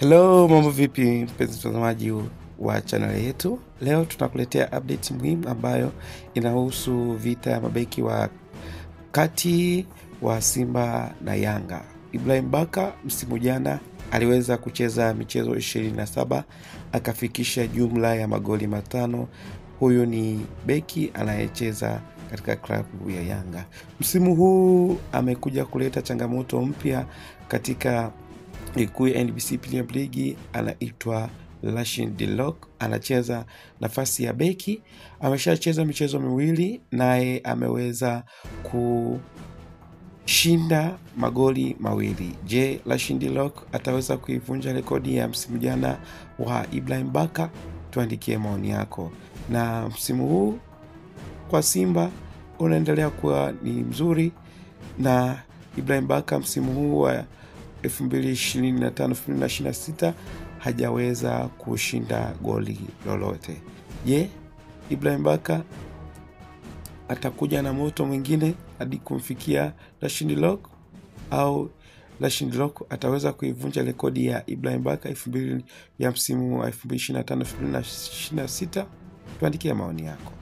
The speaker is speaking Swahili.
Hello, mambo vipi mpenzi mtazamaji wa channel yetu. Leo tunakuletea update muhimu ambayo inahusu vita ya mabeki wa kati wa Simba na Yanga. Ibrahim Baka msimu jana aliweza kucheza michezo 27 akafikisha jumla ya magoli 5. Huyu ni beki anayecheza katika klabu ya Yanga. Msimu huu amekuja kuleta changamoto mpya katika ligi ya NBC Premier League. Anaitwa Lashin Dilok, anacheza nafasi ya beki. Ameshacheza michezo miwili naye ameweza kushinda magoli mawili. Je, Lashin Dilok ataweza kuivunja rekodi ya msimu jana wa Ibrahim Baka? Tuandikie maoni yako. Na msimu huu kwa Simba unaendelea kuwa ni mzuri, na Ibrahim Baka msimu huu wa 2025-2026 hajaweza kushinda goli lolote. Je, Ibrahim Baka atakuja na moto mwingine hadi kumfikia Lashin Dilok, au Lashin Dilok ataweza kuivunja rekodi ya Ibrahim Baka ya msimu wa 2025-2026? Tuandikie maoni yako.